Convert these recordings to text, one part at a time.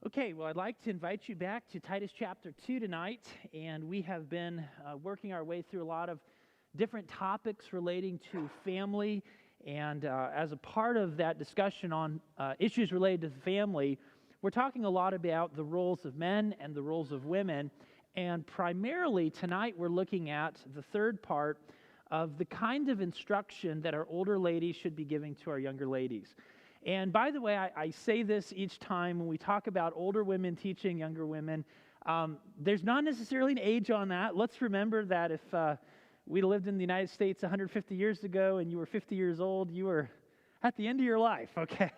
Okay, well, I'd like to invite you back to Titus chapter 2 tonight, and we have been working our way through a lot of different topics relating to family, and as a part of that discussion on issues related to the family, we're talking a lot about the roles of men and the roles of women, and primarily tonight we're looking at the third part of the kind of instruction that our older ladies should be giving to our younger ladies. And by the way, I say this each time when we talk about older women teaching younger women. There's not necessarily an age on that. Let's remember that if we lived in the United States 150 years ago and you were 50 years old, you were at the end of your life, okay?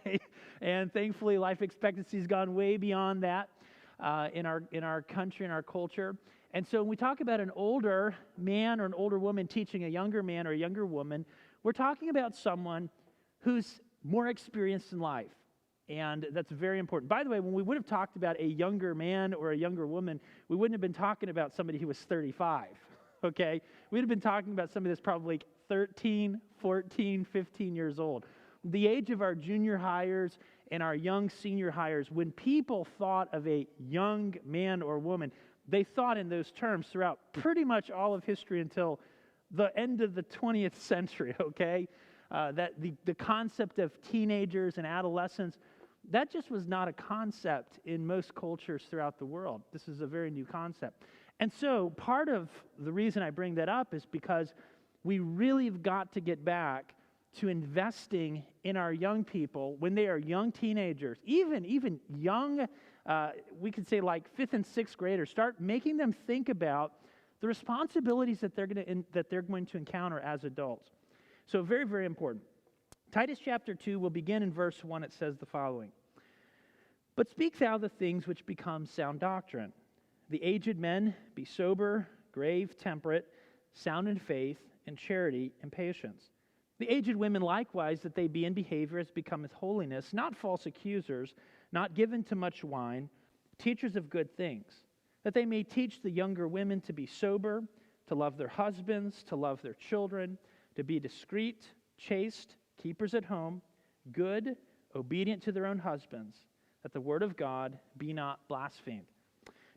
And thankfully, life expectancy has gone way beyond that in our country, in our culture. And so when we talk about an older man or an older woman teaching a younger man or a younger woman, we're talking about someone who's more experienced in life, and that's very important. By the way, when we would have talked about a younger man or a younger woman, we wouldn't have been talking about somebody who was 35, okay? We'd have been talking about somebody that's probably 13, 14, 15 years old. The age of our junior hires and our young senior hires, when people thought of a young man or woman, they thought in those terms throughout pretty much all of history until the end of the 20th century, okay? That the concept of teenagers and adolescents, that just was not a concept in most cultures throughout the world. This is a very new concept. And so part of the reason I bring that up is because we really have got to get back to investing in our young people when they are young teenagers, even young, we could say like 5th and 6th graders. Start making them think about the responsibilities that they're going to encounter as adults. So very, very important. Titus chapter 2 will begin in verse 1. It says the following. But speak thou the things which become sound doctrine. The aged men be sober, grave, temperate, sound in faith, and charity, and patience. The aged women likewise, that they be in behavior as becometh holiness, not false accusers, not given to much wine, teachers of good things, that they may teach the younger women to be sober, to love their husbands, to love their children, to be discreet, chaste, keepers at home, good, obedient to their own husbands, that the word of God be not blasphemed.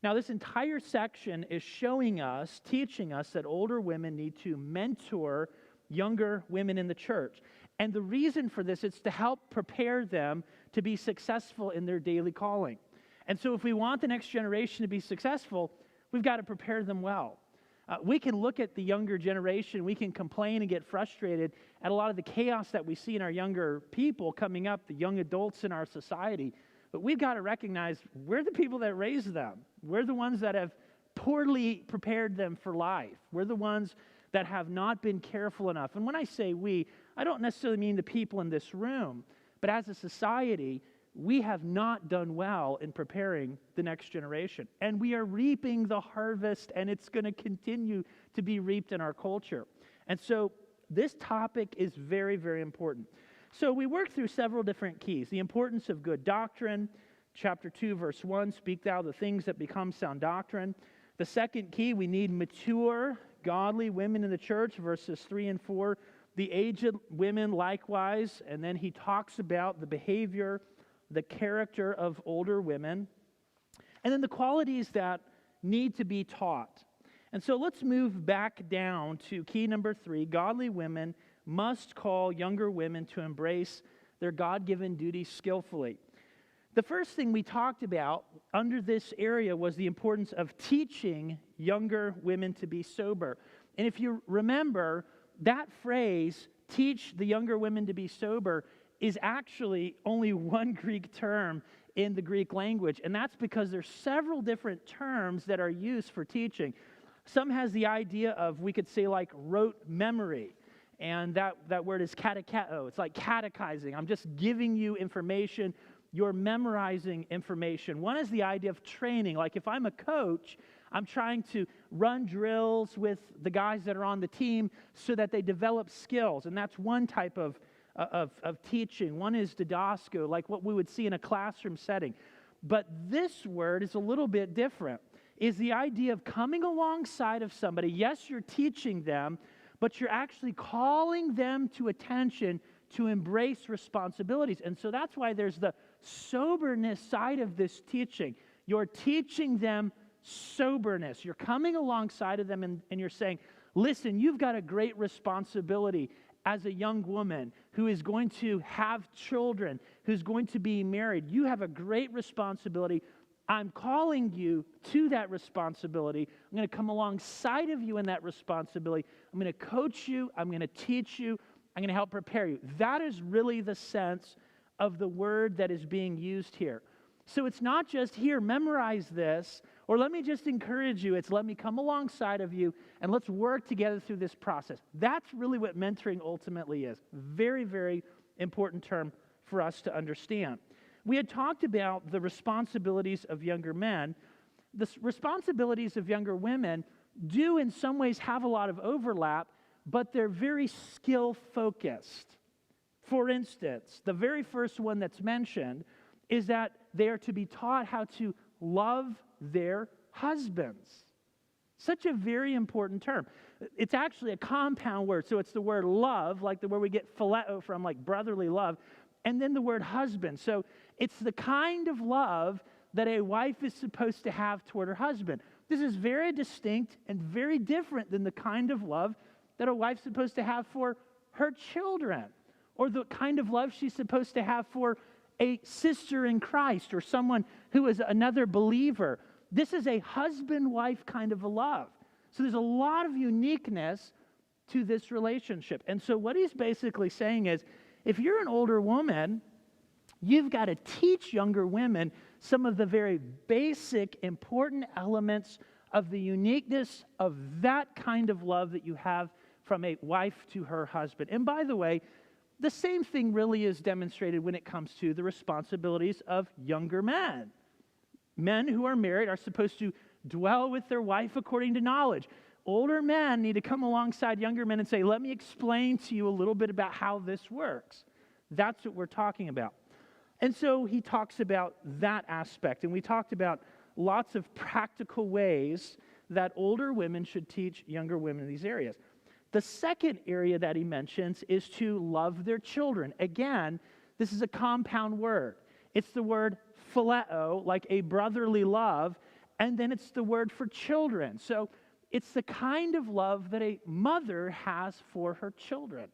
Now, this entire section is showing us, teaching us that older women need to mentor younger women in the church. And the reason for this is to help prepare them to be successful in their daily calling. And so if we want the next generation to be successful, we've got to prepare them well. We can look at the younger generation, we can complain and get frustrated at a lot of the chaos that we see in our younger people coming up, the young adults in our society. But we've got to recognize we're the people that raised them. We're the ones that have poorly prepared them for life. We're the ones that have not been careful enough. And when I say we, I don't necessarily mean the people in this room, but as a society, we have not done well in preparing the next generation. And we are reaping the harvest, and it's going to continue to be reaped in our culture. And so this topic is very, very important. So we worked through several different keys. The importance of good doctrine, chapter 2, verse 1, speak thou the things that become sound doctrine. The second key, we need mature, godly women in the church, verses 3 and 4. The aged women likewise, and then he talks about the behavior, the character of older women, and then the qualities that need to be taught. And so let's move back down to key number 3. Godly women must call younger women to embrace their God-given duties skillfully. The first thing we talked about under this area was the importance of teaching younger women to be sober. And if you remember, that phrase, teach the younger women to be sober, is actually only one Greek term in the Greek language. And that's because there's several different terms that are used for teaching. Some has the idea of, we could say like rote memory. And that word is katecheto. It's like catechizing. I'm just giving you information. You're memorizing information. One is the idea of training. Like if I'm a coach, I'm trying to run drills with the guys that are on the team so that they develop skills. And that's one type of teaching. One is didasko, like what we would see in a classroom setting. But this word is a little bit different. Is the idea of coming alongside of somebody. Yes, you're teaching them, but you're actually calling them to attention to embrace responsibilities. And so that's why there's the soberness side of this teaching. You're teaching them soberness. You're coming alongside of them and you're saying, listen, you've got a great responsibility as a young woman who is going to have children, who's going to be married. You have a great responsibility. I'm calling you to that responsibility. I'm going to come alongside of you in that responsibility. I'm going to coach you. I'm going to teach you. I'm going to help prepare you. That is really the sense of the word that is being used here. So it's not just here, memorize this, or let me just encourage you. It's let me come alongside of you and let's work together through this process. That's really what mentoring ultimately is. Very, very important term for us to understand. We had talked about the responsibilities of younger men. The responsibilities of younger women do in some ways have a lot of overlap, but they're very skill-focused. For instance, the very first one that's mentioned is that they are to be taught how to love their husbands. Such a very important term. It's actually a compound word, so it's the word love, like the word we get phileo from, like brotherly love, and then the word husband. So it's the kind of love that a wife is supposed to have toward her husband. This is very distinct and very different than the kind of love that a wife's supposed to have for her children, or the kind of love she's supposed to have for a sister in Christ or someone who is another believer. This is a husband-wife kind of a love. So there's a lot of uniqueness to this relationship. And so what he's basically saying is, if you're an older woman, you've got to teach younger women some of the very basic, important elements of the uniqueness of that kind of love that you have from a wife to her husband. And by the way, the same thing really is demonstrated when it comes to the responsibilities of younger men. Men who are married are supposed to dwell with their wife according to knowledge. Older men need to come alongside younger men and say, let me explain to you a little bit about how this works. That's what we're talking about. And so he talks about that aspect. And we talked about lots of practical ways that older women should teach younger women in these areas. The second area that he mentions is to love their children. Again, this is a compound word. It's the word phileo, like a brotherly love, and then it's the word for children. So it's the kind of love that a mother has for her children.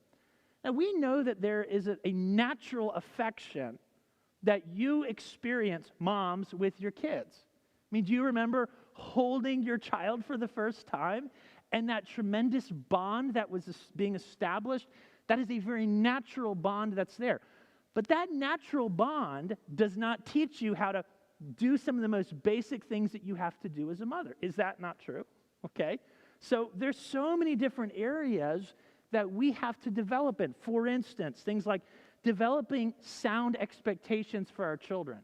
Now, we know that there is a natural affection that you experience, moms, with your kids. I mean, do you remember holding your child for the first time? And that tremendous bond that was being established, that is a very natural bond that's there. But that natural bond does not teach you how to do some of the most basic things that you have to do as a mother. Is that not true? Okay. So there's so many different areas that we have to develop in. For instance, things like developing sound expectations for our children.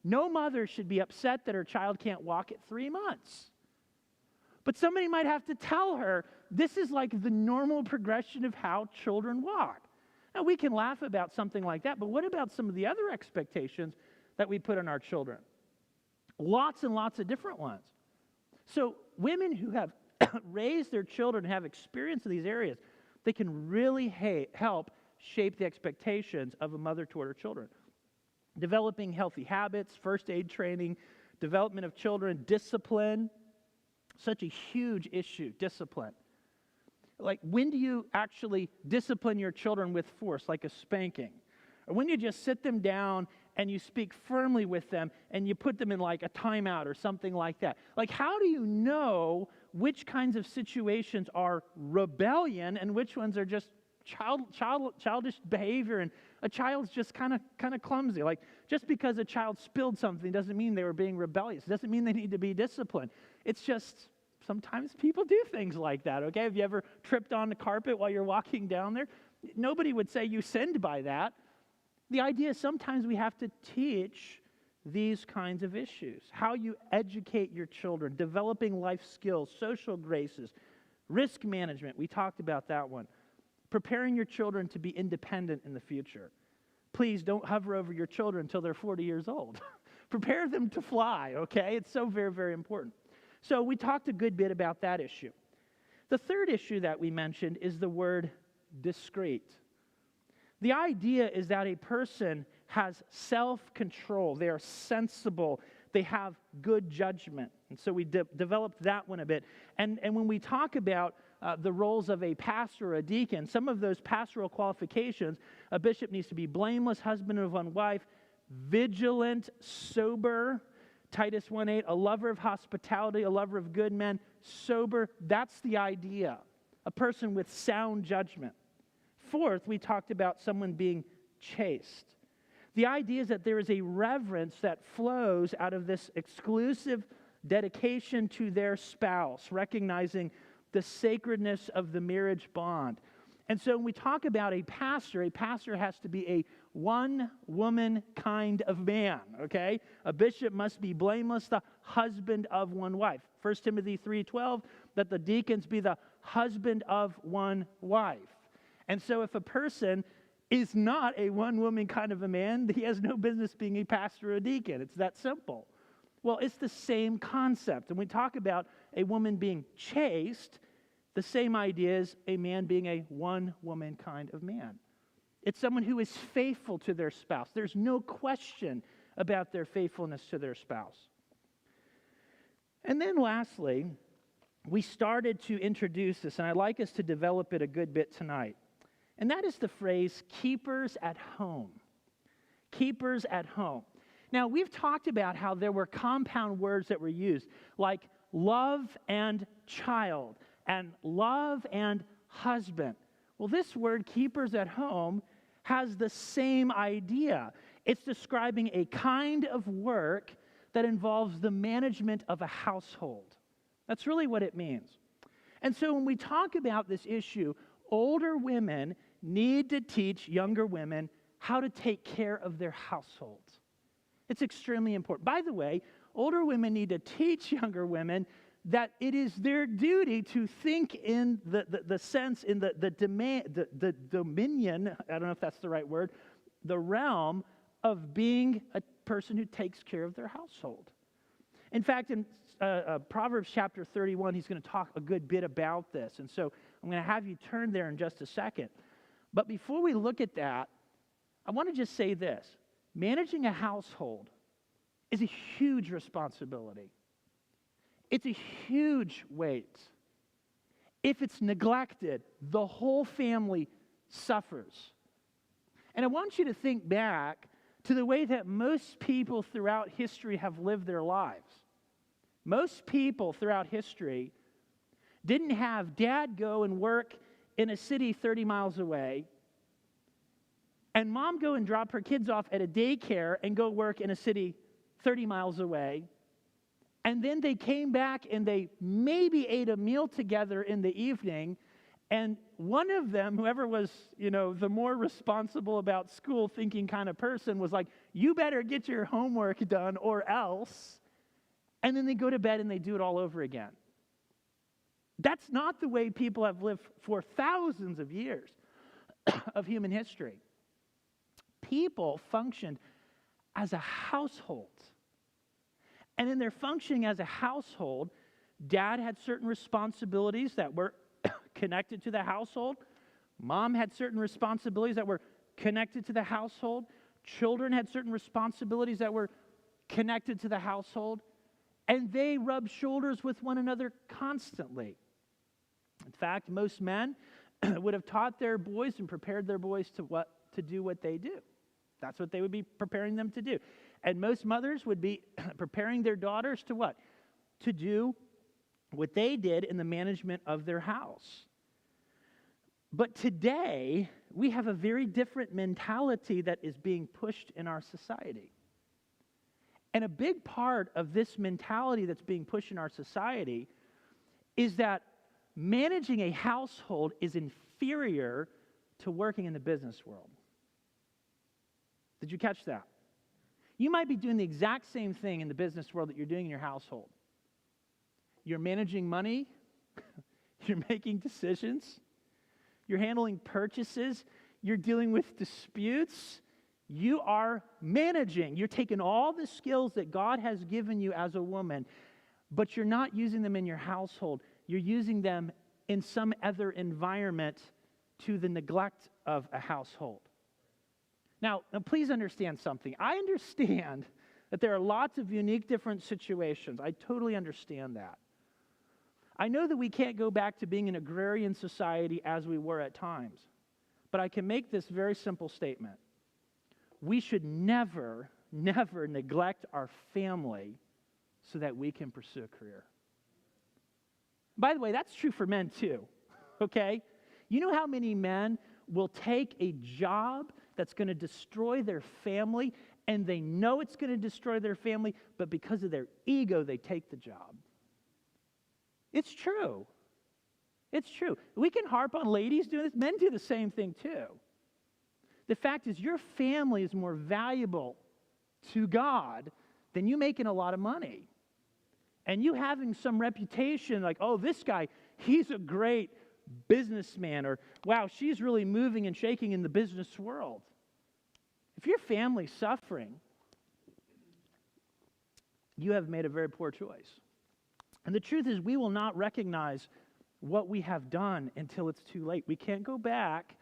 No mother should be upset that her child can't walk at 3 months. But somebody might have to tell her, this is like the normal progression of how children walk. Now, we can laugh about something like that, but what about some of the other expectations that we put on our children? Lots and lots of different ones. So women who have raised their children and have experience in these areas, they can really help shape the expectations of a mother toward her children. Developing healthy habits, first aid training, development of children, discipline. Such a huge issue, discipline. Like, when do you actually discipline your children with force, like a spanking? Or when you just sit them down and you speak firmly with them and you put them in like a timeout or something like that? Like, how do you know which kinds of situations are rebellion and which ones are just childish behavior, and a child's just kind of clumsy? Like, just because a child spilled something doesn't mean they were being rebellious. It doesn't mean they need to be disciplined. It's just sometimes people do things like that, okay? Have you ever tripped on the carpet while you're walking down there? Nobody would say you sinned by that. The idea is sometimes we have to teach these kinds of issues. How you educate your children, developing life skills, social graces, risk management. We talked about that one. Preparing your children to be independent in the future. Please don't hover over your children until they're 40 years old. Prepare them to fly, okay? It's so very, very important. So we talked a good bit about that issue. The third issue that we mentioned is the word discreet. The idea is that a person has self-control. They are sensible. They have good judgment. And so we developed that one a bit. And when we talk about the roles of a pastor or a deacon, some of those pastoral qualifications, a bishop needs to be blameless, husband of one wife, vigilant, sober, Titus 1:8, a lover of hospitality, a lover of good men, sober. That's the idea. A person with sound judgment. Fourth, we talked about someone being chaste. The idea is that there is a reverence that flows out of this exclusive dedication to their spouse, recognizing the sacredness of the marriage bond. And so when we talk about a pastor has to be a one-woman kind of man, okay? A bishop must be blameless, the husband of one wife. 1 Timothy 3:12, that the deacons be the husband of one wife. And so if a person is not a one-woman kind of a man, he has no business being a pastor or a deacon. It's that simple. Well, it's the same concept. And we talk about a woman being chaste, the same idea as a man being a one-woman kind of man. It's someone who is faithful to their spouse. There's no question about their faithfulness to their spouse. And then lastly, we started to introduce this, and I'd like us to develop it a good bit tonight. And that is the phrase, keepers at home. Keepers at home. Now, we've talked about how there were compound words that were used, like love and child, and love and husband. Well, this word, keepers at home, has the same idea. It's describing a kind of work that involves the management of a household. That's really what it means. And so when we talk about this issue, older women need to teach younger women how to take care of their households. It's extremely important. By the way, older women need to teach younger women that it is their duty to think in the sense, in the dominion, I don't know if that's the right word, the realm of being a person who takes care of their household. In fact, in Proverbs chapter 31, he's going to talk a good bit about this. And so I'm going to have you turn there in just a second. But before we look at that, I want to just say this. Managing a household is a huge responsibility. It's a huge weight. If it's neglected, the whole family suffers. And I want you to think back to the way that most people throughout history have lived their lives. Most people throughout history didn't have dad go and work in a city 30 miles away, and mom go and drop her kids off at a daycare and go work in a city 30 miles away, and then they came back and they maybe ate a meal together in the evening, and one of them, whoever was, the more responsible about school thinking kind of person, was like, you better get your homework done or else. And then they go to bed and they do it all over again. That's not the way people have lived for thousands of years of human history. People functioned as a household. And in their functioning as a household, dad had certain responsibilities that were connected to the household. Mom had certain responsibilities that were connected to the household. Children had certain responsibilities that were connected to the household. And they rubbed shoulders with one another constantly. In fact, most men would have taught their boys and prepared their boys to do what they do. That's what they would be preparing them to do. And most mothers would be preparing their daughters to what? To do what they did in the management of their house. But today, we have a very different mentality that is being pushed in our society. And a big part of this mentality that's being pushed in our society is that managing a household is inferior to working in the business world. Did you catch that? You might be doing the exact same thing in the business world that you're doing in your household. You're managing money. You're making decisions. You're handling purchases. You're dealing with disputes. You are managing. You're taking all the skills that God has given you as a woman, but you're not using them in your household. You're using them in some other environment to the neglect of a household. Now, please understand something. I understand that there are lots of unique different situations. I totally understand that. I know that we can't go back to being an agrarian society as we were at times, but I can make this very simple statement. We should never, never neglect our family so that we can pursue a career. By the way, that's true for men too, okay? You know how many men will take a job that's going to destroy their family, and they know it's going to destroy their family, but because of their ego, they take the job. It's true. It's true. We can harp on ladies doing this. Men do the same thing too. The fact is, your family is more valuable to God than you making a lot of money. And you having some reputation like, oh, this guy, he's a great businessman, or wow, she's really moving and shaking in the business world. If your family's suffering, you have made a very poor choice. And the truth is, we will not recognize what we have done until it's too late. We can't go back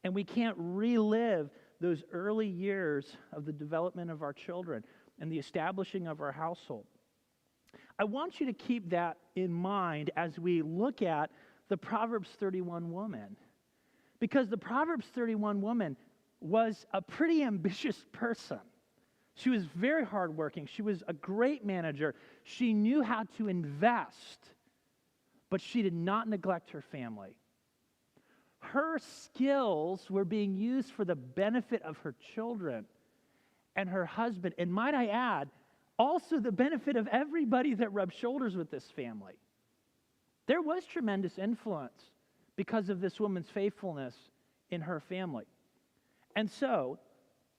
and we can't relive those early years of the development of our children and the establishing of our household. I want you to keep that in mind as we look at the Proverbs 31 woman. Because the Proverbs 31 woman was a pretty ambitious person. She was very hardworking. She was a great manager. She knew how to invest, but she did not neglect her family. Her skills were being used for the benefit of her children and her husband, and might I add, also the benefit of everybody that rubbed shoulders with this family. There was tremendous influence because of this woman's faithfulness in her family. And so,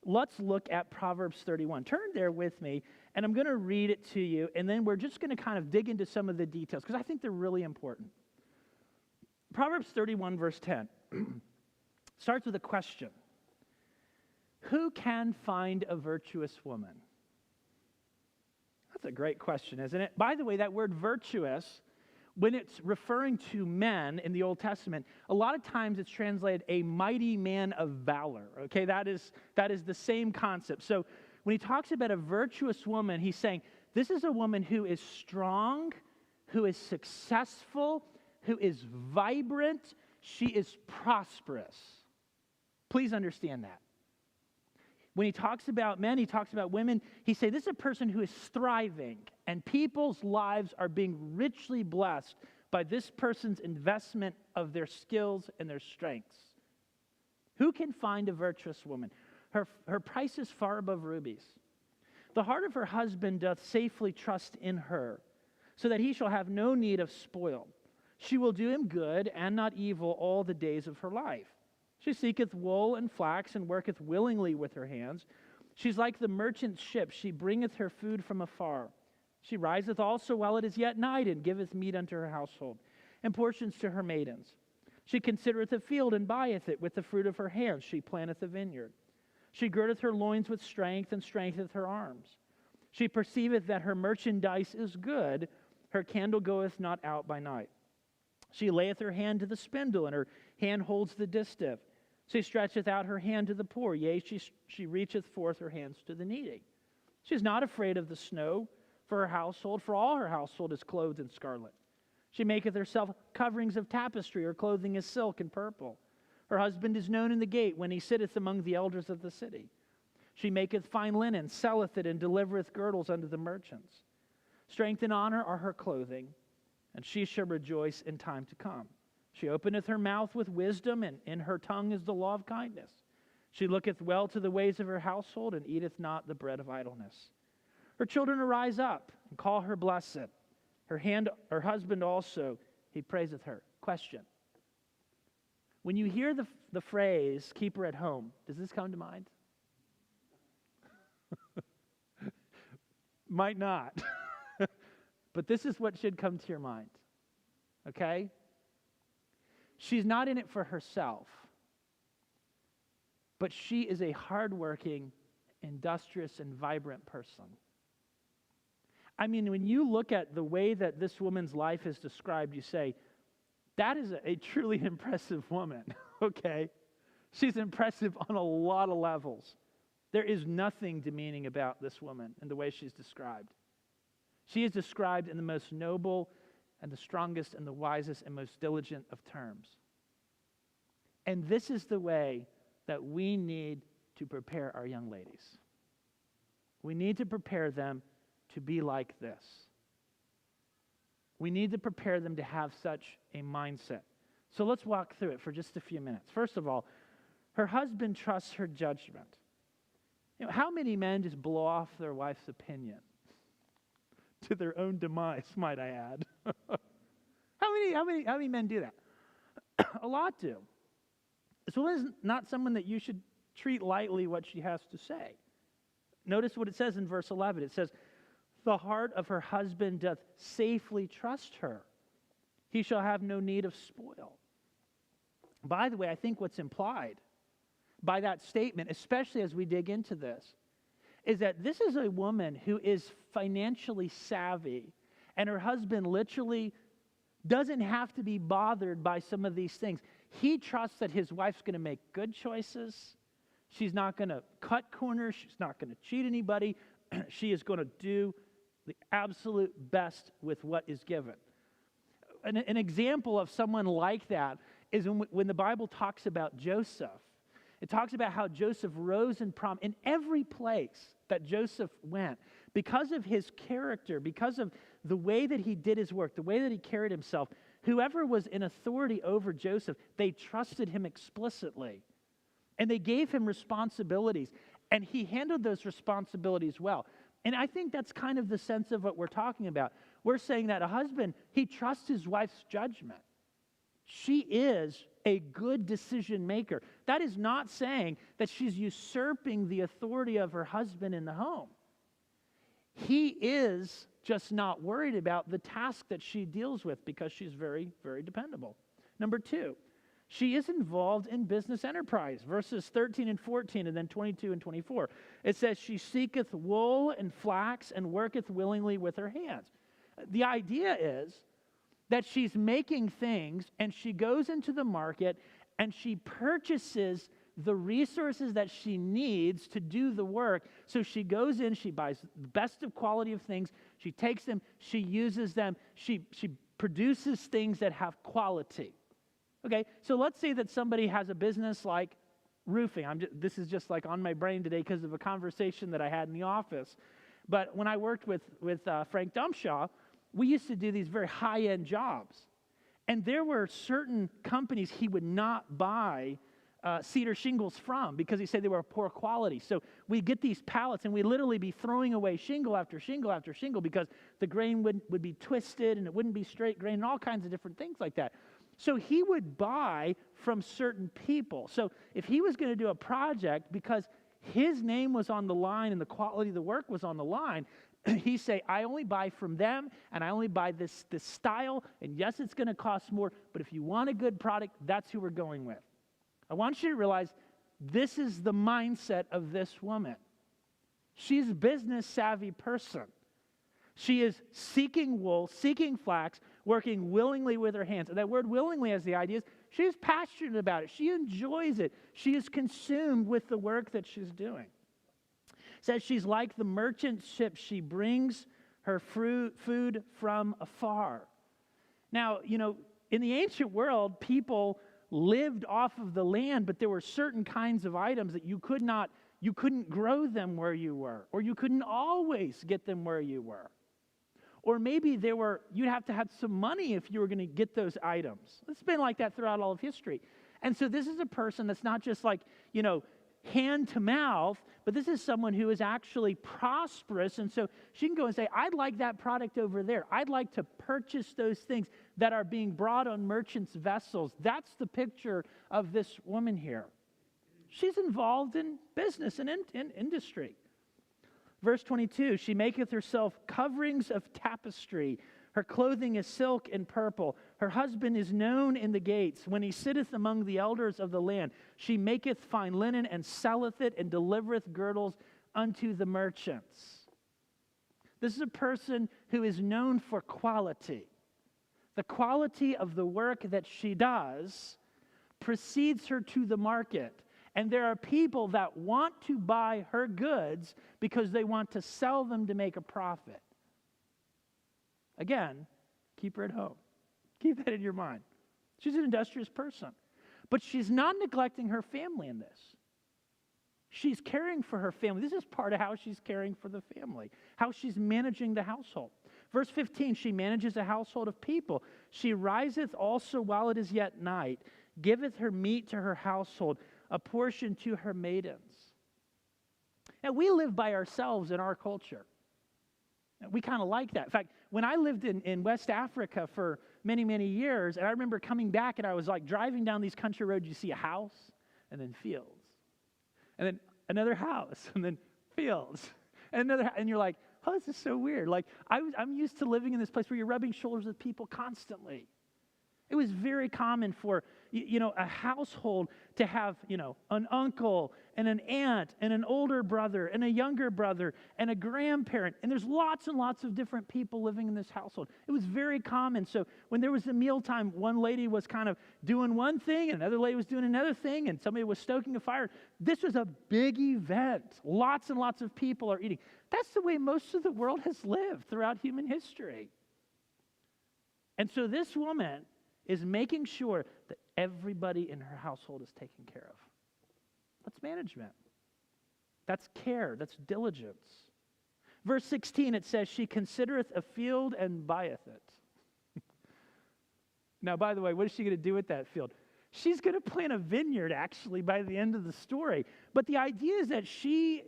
let's look at Proverbs 31. Turn there with me, and I'm going to read it to you, and then we're just going to kind of dig into some of the details, because I think they're really important. Proverbs 31, verse 10, starts with a question. Who can find a virtuous woman? That's a great question, isn't it? By the way, that word virtuous, when it's referring to men in the Old Testament, a lot of times it's translated a mighty man of valor. Okay, that is the same concept. So when he talks about a virtuous woman, he's saying this is a woman who is strong, who is successful, who is vibrant, she is prosperous. Please understand that. When he talks about men, he talks about women, he says this is a person who is thriving, and people's lives are being richly blessed by this person's investment of their skills and their strengths. Who can find a virtuous woman? Her price is far above rubies. The heart of her husband doth safely trust in her, so that he shall have no need of spoil. She will do him good and not evil all the days of her life. She seeketh wool and flax, and worketh willingly with her hands. She's like the merchant's ship. She bringeth her food from afar. She riseth also while it is yet night, and giveth meat unto her household, and portions to her maidens. She considereth a field, and buyeth it with the fruit of her hands. She planteth a vineyard. She girdeth her loins with strength, and strengtheneth her arms. She perceiveth that her merchandise is good. Her candle goeth not out by night. She layeth her hand to the spindle, and her hand holds the distaff. She stretcheth out her hand to the poor, yea, she reacheth forth her hands to the needy. She is not afraid of the snow for her household, for all her household is clothed in scarlet. She maketh herself coverings of tapestry, her clothing is silk and purple. Her husband is known in the gate when he sitteth among the elders of the city. She maketh fine linen, selleth it, and delivereth girdles unto the merchants. Strength and honor are her clothing, and she shall rejoice in time to come. She openeth her mouth with wisdom, and in her tongue is the law of kindness. She looketh well to the ways of her household, and eateth not the bread of idleness. Her children arise up, and call her blessed. Her husband also, he praiseth her. Question. When you hear the phrase, keep her at home, does this come to mind? Might not. But this is what should come to your mind. Okay? She's not in it for herself, but she is a hardworking, industrious, and vibrant person. I mean, when you look at the way that this woman's life is described, you say, that is a truly impressive woman, okay? She's impressive on a lot of levels. There is nothing demeaning about this woman and the way she's described. She is described in the most noble and the strongest and the wisest and most diligent of terms. And this is the way that we need to prepare our young ladies. We need to prepare them to be like this. We need to prepare them to have such a mindset. So let's walk through it for just a few minutes. First of all, her husband trusts her judgment. You know, how many men just blow off their wife's opinion? To their own demise, might I add. How many men do that? A lot do. This woman is not someone that you should treat lightly what she has to say. Notice what it says in verse 11. It says, the heart of her husband doth safely trust her. He shall have no need of spoil. By the way, I think what's implied by that statement, especially as we dig into this, is that this is a woman who is financially savvy, and her husband literally doesn't have to be bothered by some of these things. He trusts that his wife's going to make good choices. She's not going to cut corners. She's not going to cheat anybody. She is going to do the absolute best with what is given. An example of someone like that is when the Bible talks about Joseph. It talks about how Joseph rose in in every place that Joseph went. Because of his character, because of the way that he did his work, the way that he carried himself, whoever was in authority over Joseph, they trusted him explicitly. And they gave him responsibilities. And he handled those responsibilities well. And I think that's kind of the sense of what we're talking about. We're saying that a husband, he trusts his wife's judgment. She is a good decision maker. That is not saying that she's usurping the authority of her husband in the home. He is just not worried about the task that she deals with because she's very, very dependable. Number two, she is involved in business enterprise. Verses 13 and 14 and then 22 and 24. It says, she seeketh wool and flax and worketh willingly with her hands. The idea is that she's making things and she goes into the market and she purchases the resources that she needs to do the work. So she goes in, she buys the best of quality of things, she takes them, she uses them, she produces things that have quality. Okay, so let's say that somebody has a business like roofing. This is just like on my brain today because of a conversation that I had in the office. But when I worked with Frank Dumshaw, we used to do these very high-end jobs. And there were certain companies he would not buy cedar shingles from because he said they were poor quality. So we'd get these pallets and we'd literally be throwing away shingle after shingle after shingle because the grain would be twisted and it wouldn't be straight grain and all kinds of different things like that. So he would buy from certain people. So if he was going to do a project because his name was on the line and the quality of the work was on the line, he'd say, I only buy from them and I only buy this style. And yes, it's going to cost more, but if you want a good product, that's who we're going with. I want you to realize this is the mindset of this woman. She's a business savvy person. She is seeking wool, seeking flax, working willingly with her hands. And that word willingly has the idea is she's passionate about it. She enjoys it. She is consumed with the work that she's doing. It says she's like the merchant ship. She brings her food from afar. Now, in the ancient world, people lived off of the land, but there were certain kinds of items that you couldn't grow them where you were, or you couldn't always get them where you were. Or maybe you'd have to have some money if you were going to get those items. It's been like that throughout all of history. And so this is a person that's not just like, hand to mouth, but this is someone who is actually prosperous. And so she can go and say, I'd like that product over there. I'd like to purchase those things that are being brought on merchants' vessels. That's the picture of this woman here. She's involved in business and in industry. Verse 22, she maketh herself coverings of tapestry. Her clothing is silk and purple. Her husband is known in the gates. When he sitteth among the elders of the land, she maketh fine linen and selleth it and delivereth girdles unto the merchants. This is a person who is known for quality. The quality of the work that she does precedes her to the market. And there are people that want to buy her goods because they want to sell them to make a profit. Again, keep her at home. Keep that in your mind. She's an industrious person. But she's not neglecting her family in this. She's caring for her family. This is part of how she's caring for the family, how she's managing the household. Verse 15, she manages a household of people. She riseth also while it is yet night, giveth her meat to her household, a portion to her maidens. Now, we live by ourselves in our culture. We kind of like that. In fact, when I lived in West Africa for many, many years, and I remember coming back and I was like driving down these country roads, you see a house and then fields. And then another house, and then fields, and another, and you're like, oh, this is so weird. Like, I'm used to living in this place where you're rubbing shoulders with people constantly. It was very common for, a household to have, an uncle and an aunt and an older brother and a younger brother and a grandparent. And there's lots and lots of different people living in this household. It was very common. So when there was a mealtime, one lady was kind of doing one thing and another lady was doing another thing and somebody was stoking a fire. This was a big event. Lots and lots of people are eating. That's the way most of the world has lived throughout human history. And so this woman is making sure that everybody in her household is taken care of. That's management. That's care. That's diligence. Verse 16, it says, she considereth a field and buyeth it. Now, by the way, what is she going to do with that field? She's going to plant a vineyard, actually, by the end of the story. But the idea is that she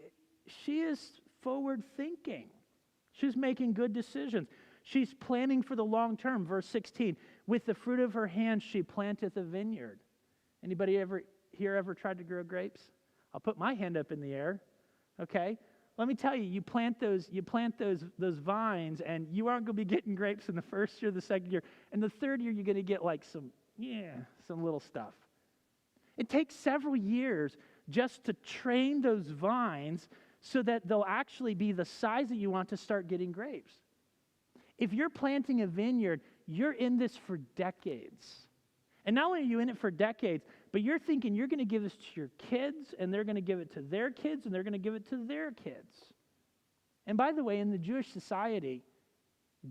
is forward-thinking. She's making good decisions. She's planning for the long term. Verse 16, with the fruit of her hand she planteth a vineyard. Anybody ever tried to grow grapes? I'll put my hand up in the air. Okay? Let me tell you, you plant those those vines, and you aren't going to be getting grapes in the first year, the second year, and the third year you're going to get like some little stuff. It takes several years just to train those vines so that they'll actually be the size that you want to start getting grapes. If you're planting a vineyard, you're in this for decades. And not only are you in it for decades, but you're thinking you're going to give this to your kids, and they're going to give it to their kids, and they're going to give it to their kids. And by the way, in the Jewish society,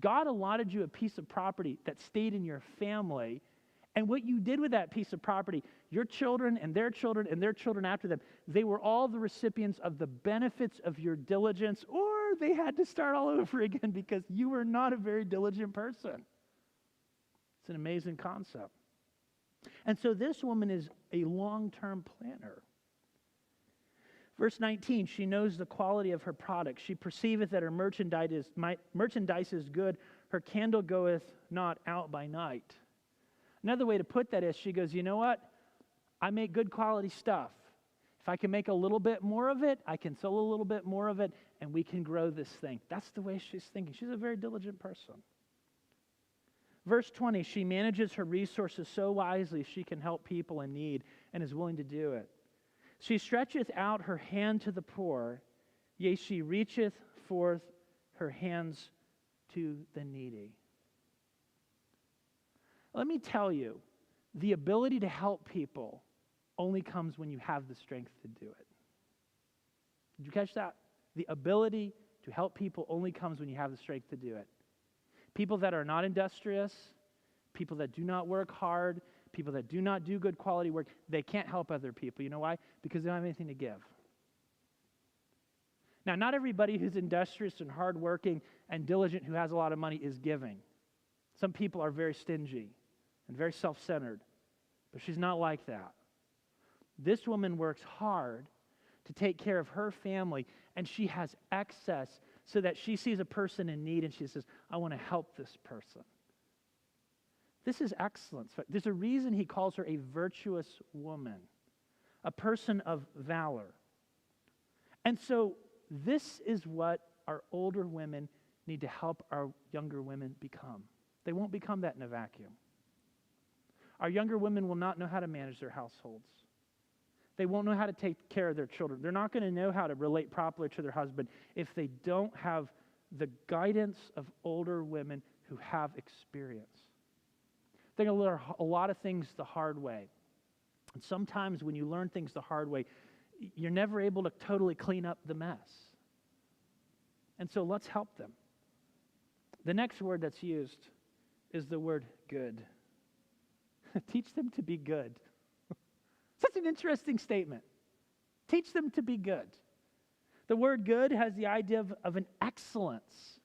God allotted you a piece of property that stayed in your family, and what you did with that piece of property, your children and their children and their children after them, they were all the recipients of the benefits of your diligence, or they had to start all over again because you were not a very diligent person. It's an amazing concept. And so this woman is a long-term planner. Verse 19, she knows the quality of her product. She perceiveth that her merchandise is good. Her candle goeth not out by night. Another way to put that is she goes, you know what? I make good quality stuff. If I can make a little bit more of it, I can sell a little bit more of it, and we can grow this thing. That's the way she's thinking. She's a very diligent person. Verse 20, she manages her resources so wisely she can help people in need and is willing to do it. She stretcheth out her hand to the poor, yea, she reacheth forth her hands to the needy. Let me tell you, the ability to help people only comes when you have the strength to do it. Did you catch that? The ability to help people only comes when you have the strength to do it. People that are not industrious, people that do not work hard, people that do not do good quality work, they can't help other people. You know why? Because they don't have anything to give. Now, not everybody who's industrious and hardworking and diligent who has a lot of money is giving. Some people are very stingy and very self-centered, but she's not like that. This woman works hard to take care of her family, and she has excess so that she sees a person in need and she says, I want to help this person. This is excellence. There's a reason he calls her a virtuous woman, a person of valor. And so this is what our older women need to help our younger women become. They won't become that in a vacuum. Our younger women will not know how to manage their households. They won't know how to take care of their children. They're not going to know how to relate properly to their husband if they don't have the guidance of older women who have experience. They're going to learn a lot of things the hard way. And sometimes when you learn things the hard way, you're never able to totally clean up the mess. And so let's help them. The next word that's used is the word good. Teach them to be good. Such an interesting statement. Teach them to be good. The word good has the idea of an excellence.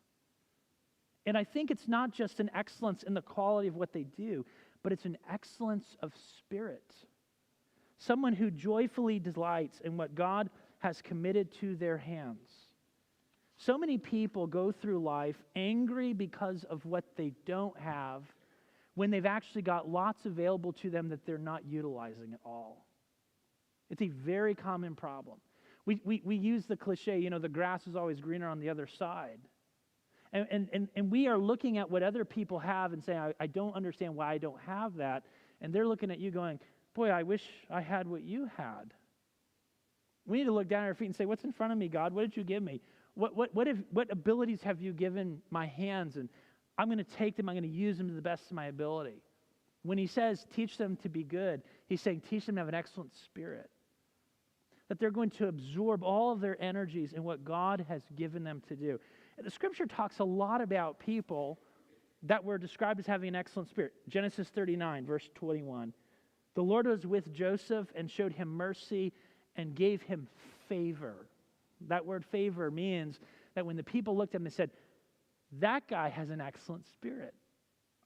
And I think it's not just an excellence in the quality of what they do, but it's an excellence of spirit. Someone who joyfully delights in what God has committed to their hands. So many people go through life angry because of what they don't have when they've actually got lots available to them that they're not utilizing at all. It's a very common problem. We use the cliche, the grass is always greener on the other side. And we are looking at what other people have and saying, I don't understand why I don't have that. And they're looking at you going, boy, I wish I had what you had. We need to look down at our feet and say, what's in front of me, God? What did you give me? What abilities have you given my hands? And I'm going to take them, I'm going to use them to the best of my ability. When he says, teach them to be good, he's saying, teach them to have an excellent spirit. That they're going to absorb all of their energies in what God has given them to do. And the scripture talks a lot about people that were described as having an excellent spirit. Genesis 39, verse 21. The Lord was with Joseph and showed him mercy and gave him favor. That word favor means that when the people looked at him, they said, that guy has an excellent spirit.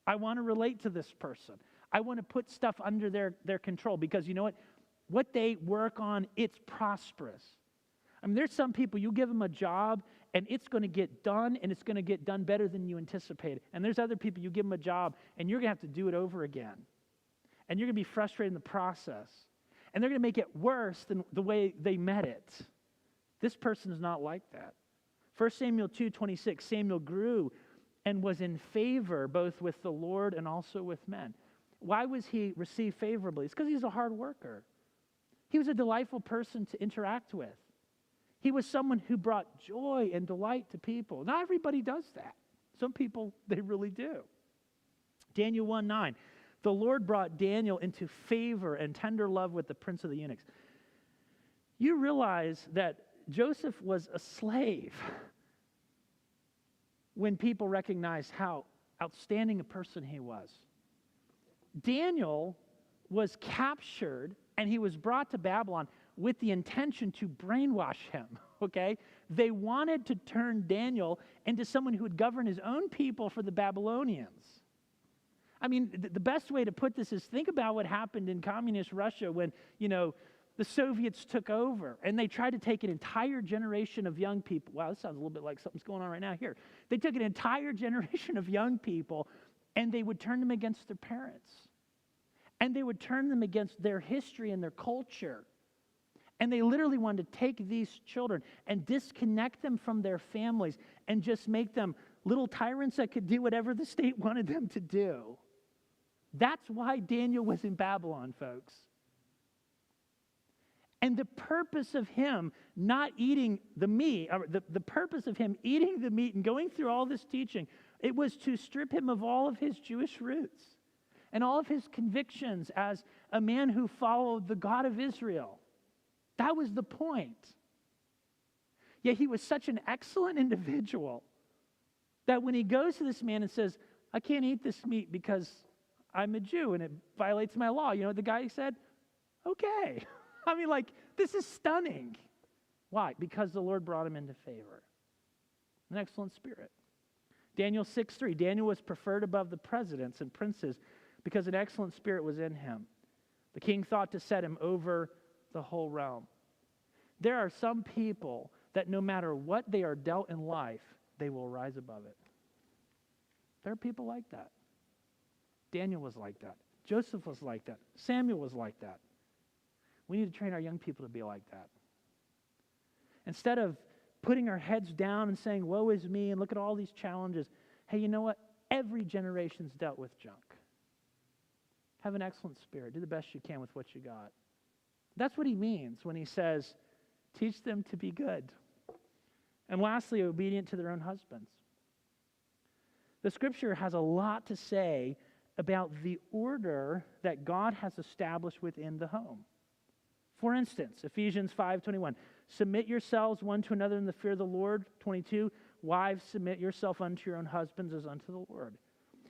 I want to relate to this person. I want to put stuff under their control because you know what? What they work on, it's prosperous. I mean, there's some people, you give them a job, and it's going to get done, and it's going to get done better than you anticipated. And there's other people, you give them a job, and you're going to have to do it over again. And you're going to be frustrated in the process. And they're going to make it worse than the way they met it. This person is not like that. 1 Samuel 2:26, Samuel grew and was in favor both with the Lord and also with men. Why was he received favorably? It's because he's a hard worker. He was a delightful person to interact with. He was someone who brought joy and delight to people. Not everybody does that. Some people, they really do. Daniel 1:9, the Lord brought Daniel into favor and tender love with the prince of the eunuchs. You realize that Joseph was a slave when people recognized how outstanding a person he was. Daniel was captured and he was brought to Babylon with the intention to brainwash him, okay? They wanted to turn Daniel into someone who would govern his own people for the Babylonians. I mean, the best way to put this is think about what happened in communist Russia when, the Soviets took over and they tried to take an entire generation of young people. Wow, this sounds a little bit like something's going on right now here. They took an entire generation of young people and they would turn them against their parents. And they would turn them against their history and their culture. And they literally wanted to take these children and disconnect them from their families and just make them little tyrants that could do whatever the state wanted them to do. That's why Daniel was in Babylon, folks. And the purpose of him not eating the meat, or the purpose of him eating the meat and going through all this teaching, it was to strip him of all of his Jewish roots and all of his convictions as a man who followed the God of Israel. That was the point. Yet he was such an excellent individual that when he goes to this man and says, I can't eat this meat because I'm a Jew and it violates my law, you know what the guy said? Okay. I mean, this is stunning. Why? Because the Lord brought him into favor. An excellent spirit. Daniel 6:3, Daniel was preferred above the presidents and princes because an excellent spirit was in him. The king thought to set him over the whole realm. There are some people that no matter what they are dealt in life, they will rise above it. There are people like that. Daniel was like that. Joseph was like that. Samuel was like that. We need to train our young people to be like that. Instead of putting our heads down and saying, woe is me, and look at all these challenges. Hey, you know what? Every generation's dealt with junk. Have an excellent spirit. Do the best you can with what you got. That's what he means when he says, teach them to be good. And lastly, obedient to their own husbands. The scripture has a lot to say about the order that God has established within the home. For instance, Ephesians 5:21, submit yourselves one to another in the fear of the Lord. 22, wives, submit yourself unto your own husbands as unto the Lord.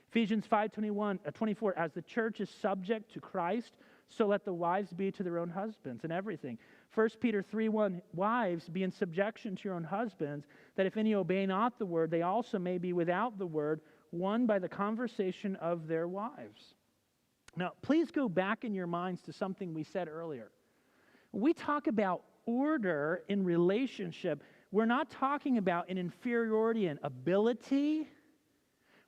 Ephesians 5:24, as the church is subject to Christ, so let the wives be to their own husbands in everything. 1 Peter 3:1, wives, be in subjection to your own husbands, that if any obey not the word, they also may be without the word, won by the conversation of their wives. Now, please go back in your minds to something we said earlier. When we talk about order in relationship, we're not talking about an inferiority in ability.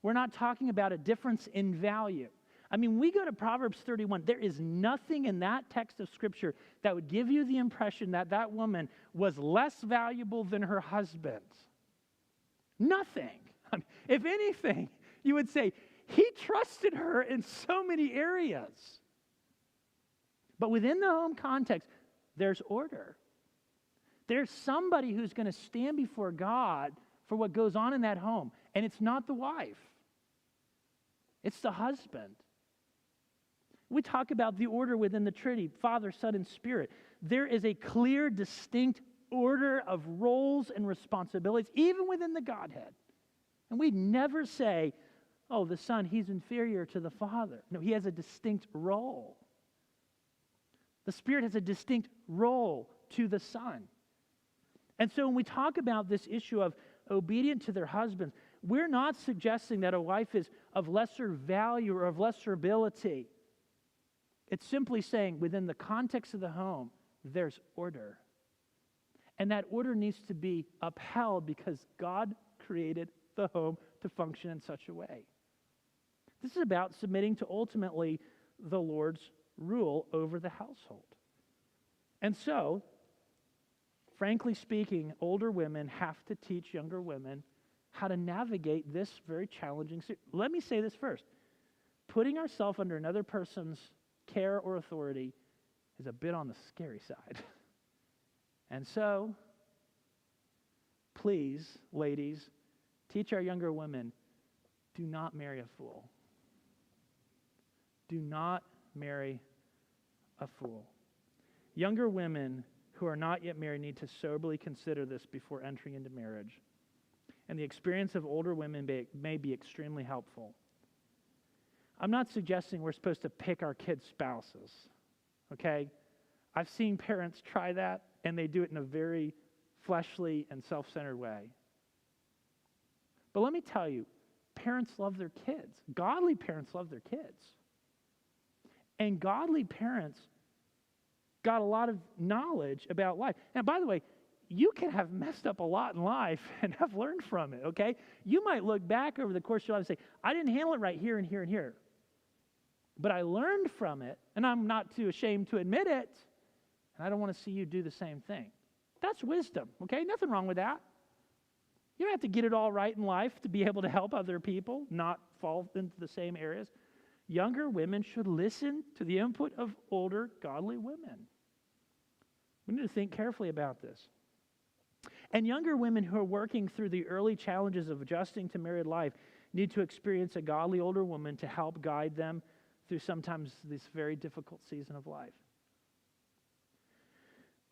We're not talking about a difference in value. I mean, we go to Proverbs 31. There is nothing in that text of Scripture that would give you the impression that that woman was less valuable than her husband. Nothing. I mean, if anything, you would say, he trusted her in so many areas. But within the home context, there's order. There's somebody who's going to stand before God for what goes on in that home. And it's not the wife. It's the husband. We talk about the order within the Trinity, Father, Son, and Spirit. There is a clear, distinct order of roles and responsibilities, even within the Godhead. And we never say, oh, the Son, he's inferior to the Father. No, he has a distinct role. The Spirit has a distinct role to the Son. And so when we talk about this issue of obedient to their husbands, we're not suggesting that a wife is of lesser value or of lesser ability. It's simply saying within the context of the home, there's order. And that order needs to be upheld because God created the home to function in such a way. This is about submitting to ultimately the Lord's rule over the household. And so, frankly speaking, older women have to teach younger women how to navigate this very challenging. Let me say this first. Putting ourselves under another person's care or authority is a bit on the scary side. And so, please, ladies, teach our younger women, do not marry a fool. Do not marry a fool. Younger women who are not yet married need to soberly consider this before entering into marriage. And the experience of older women may be extremely helpful. I'm not suggesting we're supposed to pick our kids' spouses, okay? I've seen parents try that, and they do it in a very fleshly and self-centered way. But let me tell you, parents love their kids. Godly parents love their kids. And godly parents got a lot of knowledge about life. And by the way, you can have messed up a lot in life and have learned from it, okay? You might look back over the course of your life and say, I didn't handle it right here and here and here. But I learned from it, and I'm not too ashamed to admit it, and I don't want to see you do the same thing. That's wisdom, okay? Nothing wrong with that. You don't have to get it all right in life to be able to help other people, not fall into the same areas. Younger women should listen to the input of older, godly women. We need to think carefully about this. And younger women who are working through the early challenges of adjusting to married life need to experience a godly older woman to help guide them through sometimes this very difficult season of life.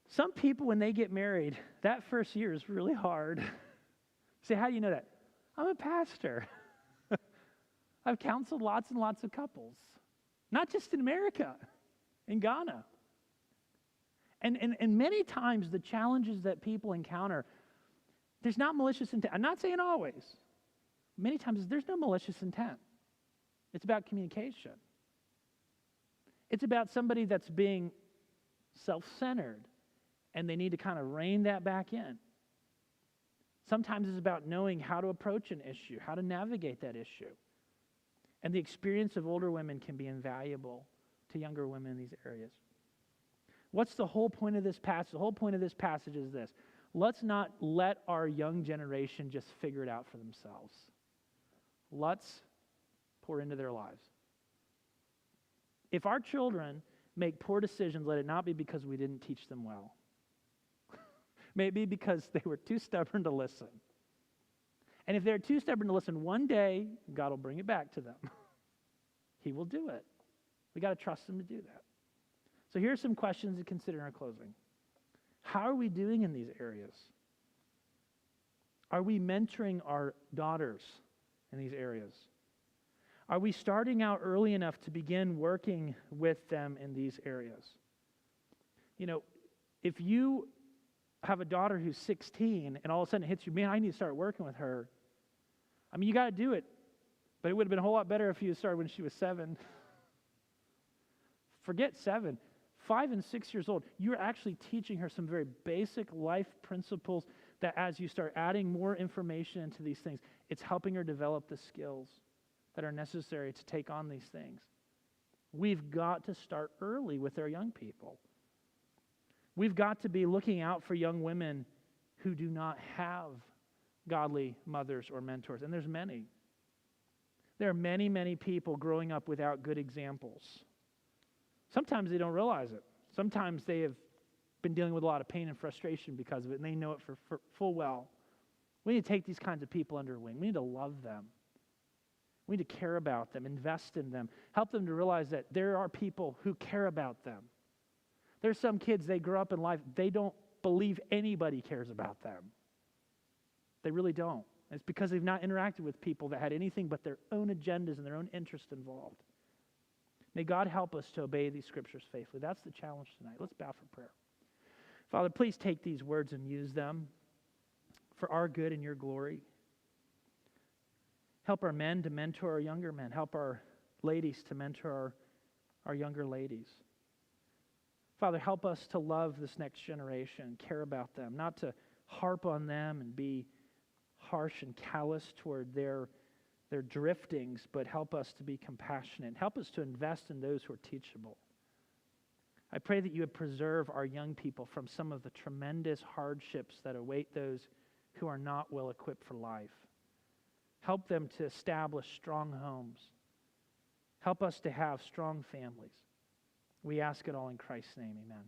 Some people, when they get married, that first year is really hard. Say, how do you know that? I'm a pastor. I've counseled lots and lots of couples, not just in America, in Ghana. And many times the challenges that people encounter, there's not malicious intent. I'm not saying always. Many times there's no malicious intent. It's about communication. It's about somebody that's being self-centered, and they need to kind of rein that back in. Sometimes it's about knowing how to approach an issue, how to navigate that issue. And the experience of older women can be invaluable to younger women in these areas. What's the whole point of this passage? The whole point of this passage is this. Let's not let our young generation just figure it out for themselves. Let's pour into their lives. If our children make poor decisions, let it not be because we didn't teach them well. Maybe because they were too stubborn to listen. And if they're too stubborn to listen, one day, God will bring it back to them. He will do it. We got to trust him to do that. So here's some questions to consider in our closing. How are we doing in these areas? Are we mentoring our daughters in these areas? Are we starting out early enough to begin working with them in these areas? You know, if you have a daughter who's 16 and all of a sudden it hits you, man, I need to start working with her. I mean, you got to do it. But it would have been a whole lot better if you started when she was 7. Forget 7. 5 and 6 years old, you're actually teaching her some very basic life principles that as you start adding more information into these things, it's helping her develop the skills that are necessary to take on these things. We've got to start early with our young people. We've got to be looking out for young women who do not have godly mothers or mentors, and there's many. There are many, many people growing up without good examples. Sometimes they don't realize it. Sometimes they have been dealing with a lot of pain and frustration because of it, and they know it for full well. We need to take these kinds of people under wing. We need to love them. We need to care about them, invest in them, help them to realize that there are people who care about them. There's some kids, they grow up in life, they don't believe anybody cares about them. They really don't. It's because they've not interacted with people that had anything but their own agendas and their own interests involved. May God help us to obey these scriptures faithfully. That's the challenge tonight. Let's bow for prayer. Father, please take these words and use them for our good and your glory. Help our men to mentor our younger men. Help our ladies to mentor our younger ladies. Father, help us to love this next generation, care about them, not to harp on them and be harsh and callous toward their driftings, but help us to be compassionate. Help us to invest in those who are teachable. I pray that you would preserve our young people from some of the tremendous hardships that await those who are not well equipped for life. Help them to establish strong homes. Help us to have strong families. We ask it all in Christ's name, amen.